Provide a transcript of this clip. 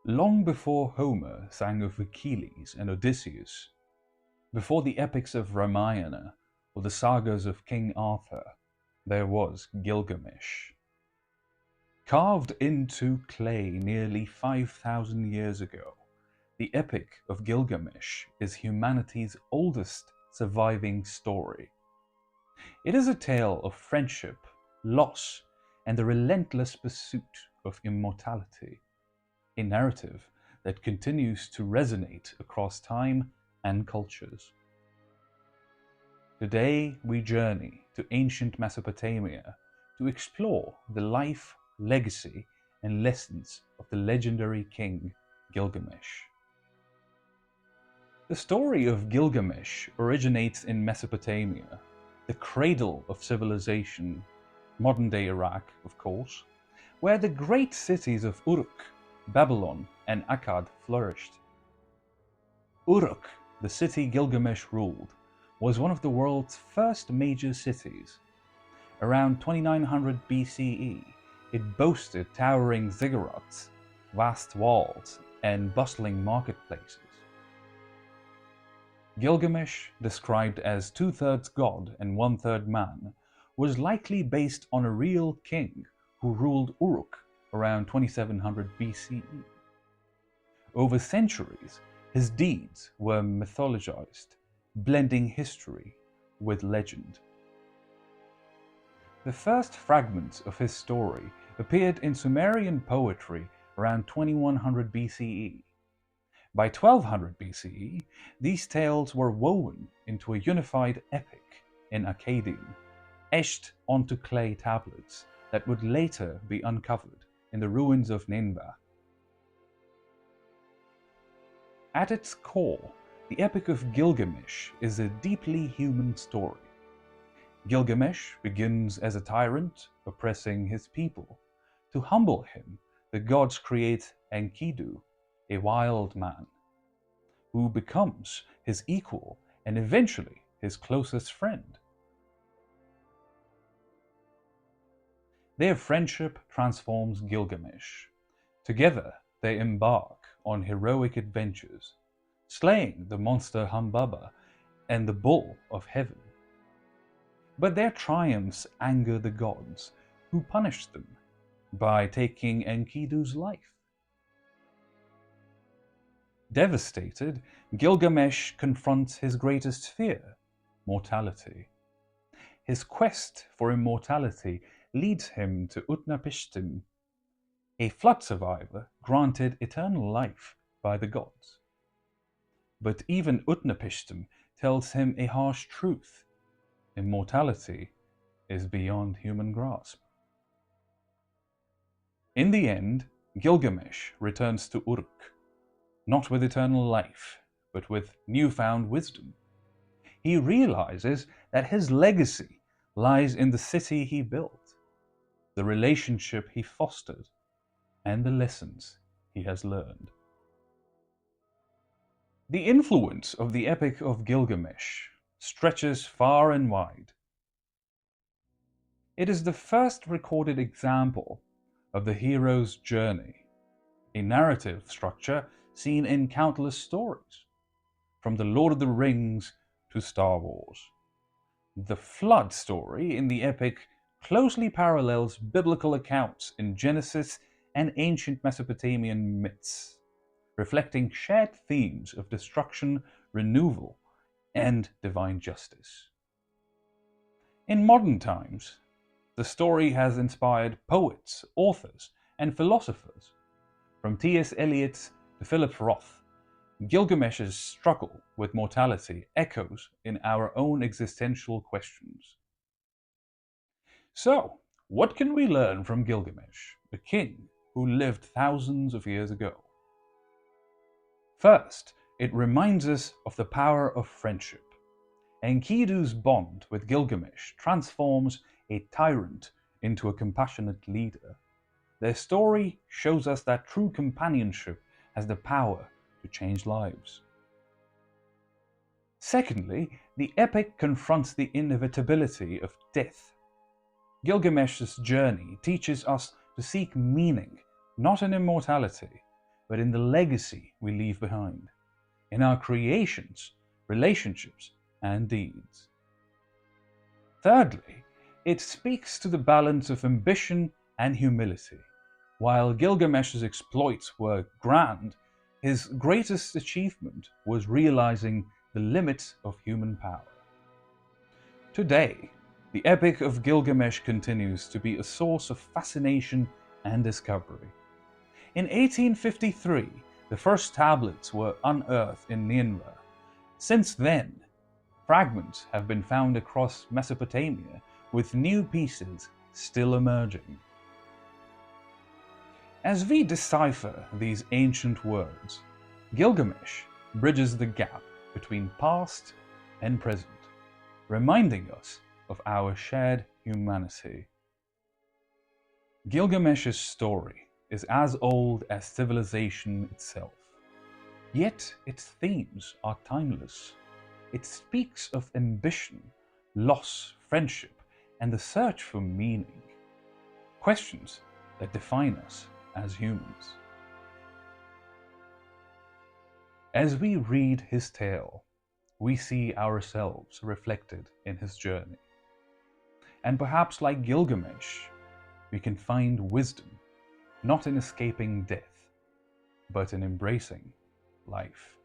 Long before Homer sang of Achilles and Odysseus, before the epics of Ramayana or the sagas of King Arthur, there was Gilgamesh. Carved into clay nearly 5,000 years ago, the Epic of Gilgamesh is humanity's oldest surviving story. It is a tale of friendship, loss, and the relentless pursuit of immortality, a narrative that continues to resonate across time and cultures. Today we journey to ancient Mesopotamia to explore the life, legacy, and lessons of the legendary king Gilgamesh. The story of Gilgamesh originates in Mesopotamia, the cradle of civilization, modern-day Iraq, of course, where the great cities of Uruk, Babylon, and Akkad flourished. Uruk, the city Gilgamesh ruled, was one of the world's first major cities. Around 2900 BCE, it boasted towering ziggurats, vast walls, and bustling marketplaces. Gilgamesh, described as two-thirds god and one-third man, was likely based on a real king who ruled Uruk around 2700 BCE. Over centuries, his deeds were mythologized, blending history with legend. The first fragments of his story appeared in Sumerian poetry around 2100 BCE. By 1200 BCE, these tales were woven into a unified epic in Akkadian, etched onto clay tablets that would later be uncovered in the ruins of Nineveh. At its core, the Epic of Gilgamesh is a deeply human story. Gilgamesh begins as a tyrant oppressing his people. To humble him, the gods create Enkidu, a wild man, who becomes his equal and eventually his closest friend. Their friendship transforms Gilgamesh. Together they embark on heroic adventures, slaying the monster Humbaba and the bull of heaven. But their triumphs anger the gods, who punish them by taking Enkidu's life. Devastated, Gilgamesh confronts his greatest fear, mortality. His quest for immortality leads him to Utnapishtim, a flood survivor granted eternal life by the gods. But even Utnapishtim tells him a harsh truth: immortality is beyond human grasp. In the end, Gilgamesh returns to Uruk, not with eternal life, but with newfound wisdom. He realizes that his legacy lies in the city he built, the relationship he fostered, and the lessons he has learned. The influence of the Epic of Gilgamesh stretches far and wide. It is the first recorded example of the hero's journey, a narrative structure seen in countless stories, from The Lord of the Rings to Star Wars. The flood story in the epic closely parallels biblical accounts in Genesis and ancient Mesopotamian myths, reflecting shared themes of destruction, renewal, and divine justice. In modern times, the story has inspired poets, authors, and philosophers. From T.S. Eliot to Philip Roth, Gilgamesh's struggle with mortality echoes in our own existential questions. So, what can we learn from Gilgamesh, a king who lived thousands of years ago? First, it reminds us of the power of friendship. Enkidu's bond with Gilgamesh transforms a tyrant into a compassionate leader. Their story shows us that true companionship has the power to change lives. Secondly, the epic confronts the inevitability of death. Gilgamesh's journey teaches us to seek meaning, not in immortality, but in the legacy we leave behind, in our creations, relationships, and deeds. Thirdly, it speaks to the balance of ambition and humility. While Gilgamesh's exploits were grand, his greatest achievement was realizing the limits of human power. Today, the Epic of Gilgamesh continues to be a source of fascination and discovery. In 1853, the first tablets were unearthed in Nineveh. Since then, fragments have been found across Mesopotamia, with new pieces still emerging. As we decipher these ancient words, Gilgamesh bridges the gap between past and present, reminding us of our shared humanity. Gilgamesh's story is as old as civilization itself, yet its themes are timeless. It speaks of ambition, loss, friendship, and the search for meaning, questions that define us as humans. As we read his tale, we see ourselves reflected in his journey. And perhaps like Gilgamesh, we can find wisdom not in escaping death, but in embracing life.